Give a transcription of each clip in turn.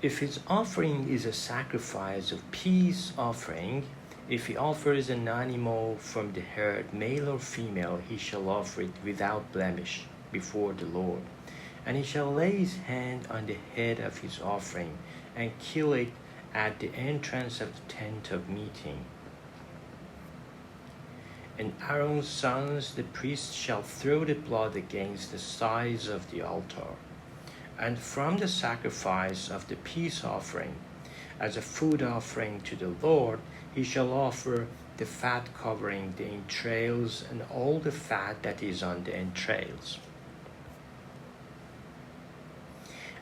If his offering is a sacrifice of peace offering, if he offers an animal from the herd, male or female, he shall offer it without blemish before the Lord. And he shall lay his hand on the head of his offering and kill it at the entrance of the tent of meeting. And Aaron's sons, the priests, shall throw the blood against the sides of the altar. And from the sacrifice of the peace offering, as a food offering to the Lord, he shall offer the fat covering the entrails and all the fat that is on the entrails.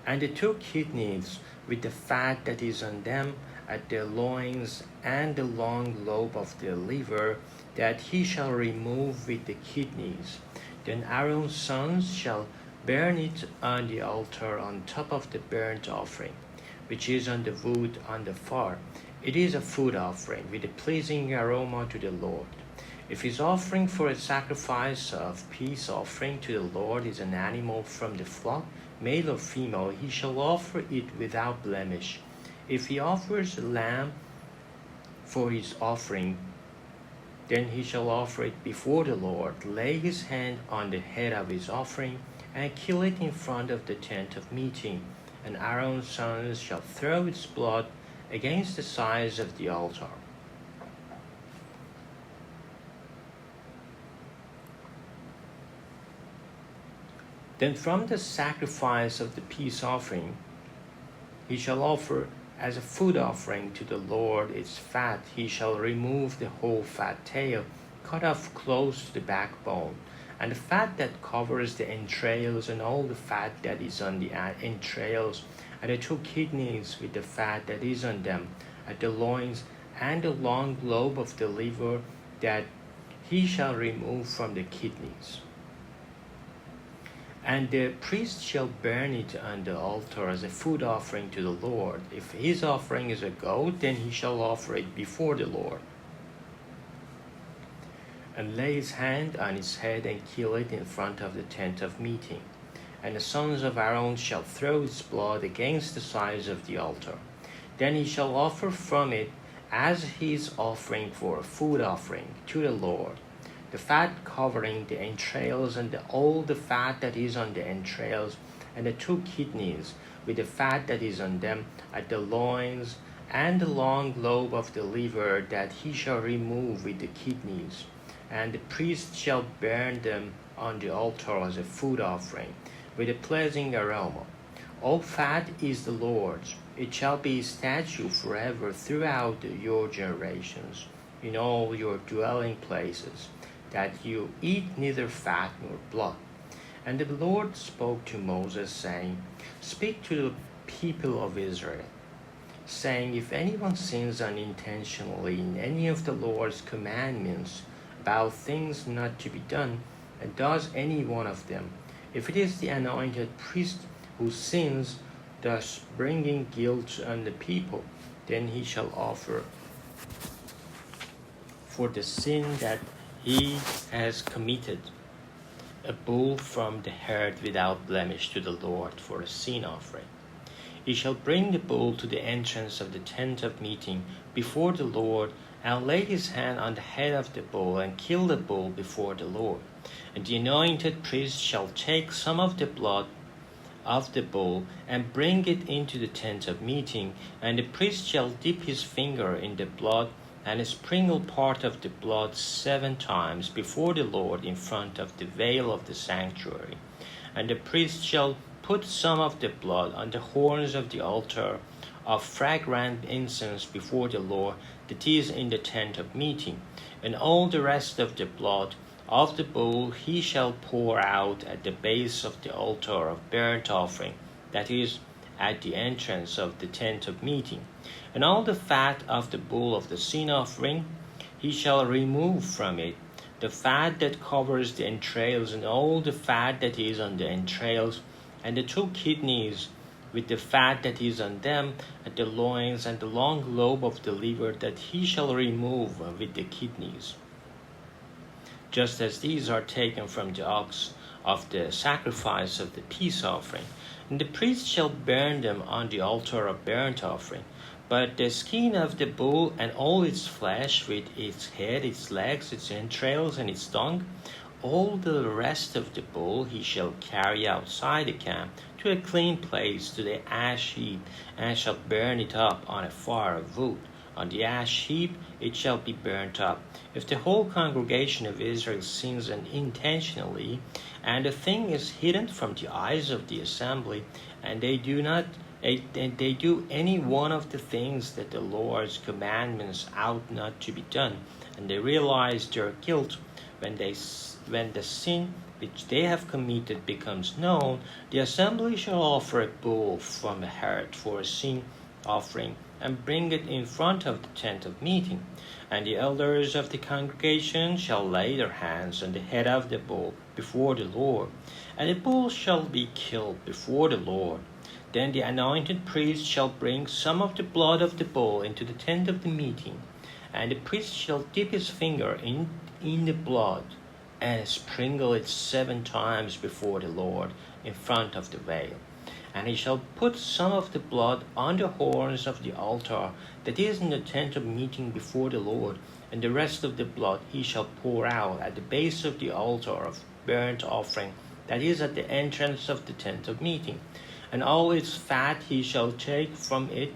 And the 2 kidneys with the fat that is on them at their loins, and the long lobe of the liver, that he shall remove with the kidneys. Then Aaron's sons shall burn it on the altar on top of the burnt offering, which is on the wood on the fire. It is a food offering with a pleasing aroma to the Lord. If his offering for a sacrifice of peace offering to the Lord is an animal from the flock, male or female, he shall offer it without blemish. If he offers a lamb for his offering, then he shall offer it before the Lord, lay his hand on the head of his offering, and kill it in front of the tent of meeting. And Aaron's sons shall throw its blood against the sides of the altar. Then from the sacrifice of the peace offering, he shall offer as a food offering to the Lord its fat. He shall remove the whole fat tail, cut off close to the backbone, and the fat that covers the entrails, and all the fat that is on the entrails, and the 2 kidneys with the fat that is on them, at the loins, and the long lobe of the liver, that he shall remove from the kidneys. And the priest shall burn it on the altar as a food offering to the Lord. If his offering is a goat, then he shall offer it before the Lord, and lay his hand on its head and kill it in front of the tent of meeting. And the sons of Aaron shall throw its blood against the sides of the altar. Then he shall offer from it as his offering for a food offering to the Lord, the fat covering the entrails, and all the fat that is on the entrails, and the 2 kidneys with the fat that is on them at the loins, and the long lobe of the liver, that he shall remove with the kidneys. And the priest shall burn them on the altar as a food offering, with a pleasing aroma. All fat is the Lord's. It shall be a statute forever throughout your generations, in all your dwelling places, that you eat neither fat nor blood. And the Lord spoke to Moses, saying, Speak to the people of Israel, saying, If anyone sins unintentionally in any of the Lord's commandments about things not to be done, and does any one of them, if it is the anointed priest who sins, thus bringing guilt on the people, then he shall offer for the sin that he has committed a bull from the herd without blemish to the Lord for a sin offering. He shall bring the bull to the entrance of the tent of meeting before the Lord, and lay his hand on the head of the bull, and kill the bull before the Lord. And the anointed priest shall take some of the blood of the bull, and bring it into the tent of meeting, and the priest shall dip his finger in the blood, and sprinkle part of the blood 7 times before the Lord in front of the veil of the sanctuary. And the priest shall put some of the blood on the horns of the altar of fragrant incense before the Lord that is in the tent of meeting. And all the rest of the blood of the bull he shall pour out at the base of the altar of burnt offering, that is, at the entrance of the tent of meeting. And all the fat of the bull of the sin offering he shall remove from it, the fat that covers the entrails, and all the fat that is on the entrails, and the 2 kidneys with the fat that is on them at the loins, and the long lobe of the liver, that he shall remove with the kidneys. Just as these are taken from the ox of the sacrifice of the peace offering. And the priest shall burn them on the altar of burnt offering. But the skin of the bull and all its flesh, with its head, its legs, its entrails, and its tongue, all the rest of the bull he shall carry outside the camp to a clean place, to the ash heap, and shall burn it up on a fire of wood. On the ash heap it shall be burnt up. If the whole congregation of Israel sins unintentionally, and the thing is hidden from the eyes of the assembly, and they do any one of the things that the Lord's commandments ought not to be done, and they realize their guilt, when the sin which they have committed becomes known, the assembly shall offer a bull from a herd for a sin offering, and bring it in front of the tent of meeting. And the elders of the congregation shall lay their hands on the head of the bull before the Lord, and the bull shall be killed before the Lord. Then the anointed priest shall bring some of the blood of the bull into the tent of the meeting, and the priest shall dip his finger in the blood, and sprinkle it 7 times before the Lord in front of the veil. And he shall put some of the blood on the horns of the altar that is in the tent of meeting before the Lord, and the rest of the blood he shall pour out at the base of the altar of burnt offering that is at the entrance of the tent of meeting. And all its fat he shall take from it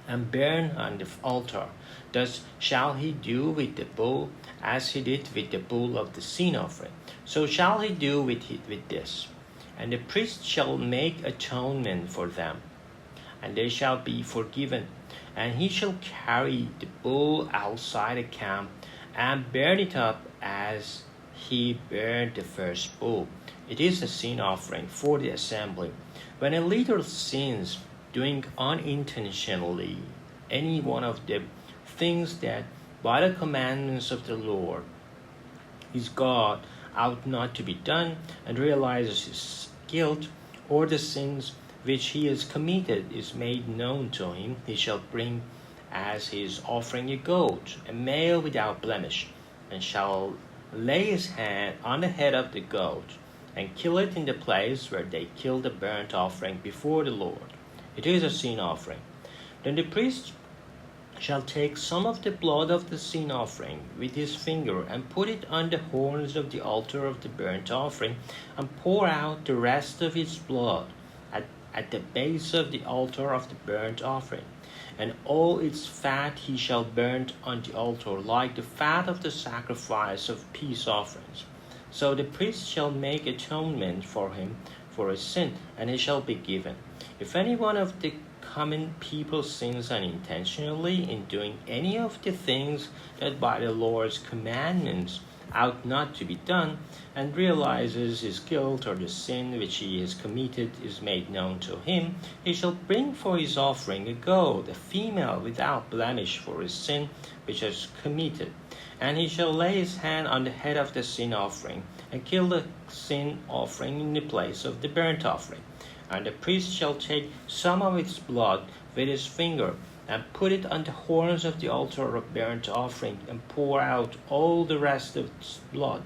and burn on the altar. Thus shall he do with the bull as he did with the bull of the sin offering. So shall he do with this. And the priest shall make atonement for them, and they shall be forgiven. And he shall carry the bull outside the camp, and burn it up as he burned the first bull. It is a sin offering for the assembly. When a leader sins, doing unintentionally any one of the things that by the commandments of the Lord his God ought not to be done, and realizes his guilt, or the sins which he has committed is made known to him, he shall bring as his offering a goat, a male without blemish, and shall lay his hand on the head of the goat, and kill it in the place where they kill the burnt offering before the Lord. It is a sin offering. Then the priest shall take some of the blood of the sin offering with his finger, and put it on the horns of the altar of the burnt offering, and pour out the rest of its blood at the base of the altar of the burnt offering. And all its fat he shall burn on the altar, like the fat of the sacrifice of peace offerings. So the priest shall make atonement for him for his sin, and he shall be given. If any one of the common people sins unintentionally in doing any of the things that by the Lord's commandments ought not to be done, and realizes his guilt, or the sin which he has committed is made known to him, he shall bring for his offering a goat, a female without blemish, for his sin which has committed. And he shall lay his hand on the head of the sin offering, and kill the sin offering in the place of the burnt offering. And the priest shall take some of its blood with his finger, and put it on the horns of the altar of burnt offering, and pour out all the rest of its blood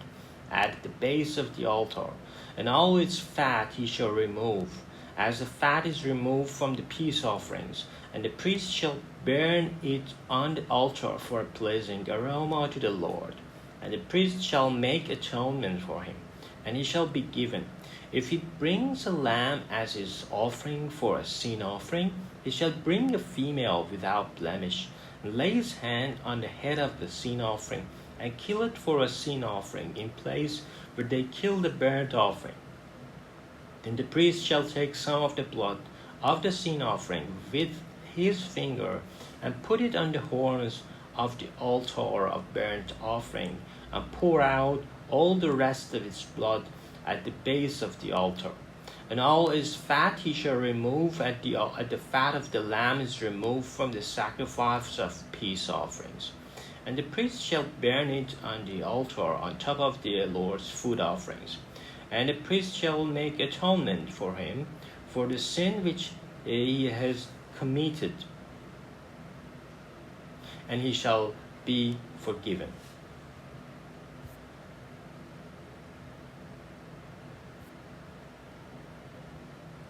at the base of the altar. And all its fat he shall remove, as the fat is removed from the peace offerings. And the priest shall burn it on the altar for a pleasing aroma to the Lord. And the priest shall make atonement for him, and he shall be given. If he brings a lamb as his offering for a sin offering, he shall bring a female without blemish, and lay his hand on the head of the sin offering, and kill it for a sin offering in place where they kill the burnt offering. Then the priest shall take some of the blood of the sin offering with his finger, and put it on the horns of the altar of burnt offering, and pour out all the rest of its blood at the base of the altar. And all its fat he shall remove at the fat of the lamb is removed from the sacrifice of peace offerings. And the priest shall burn it on the altar on top of the Lord's food offerings. And the priest shall make atonement for him for the sin which he has committed, and he shall be forgiven.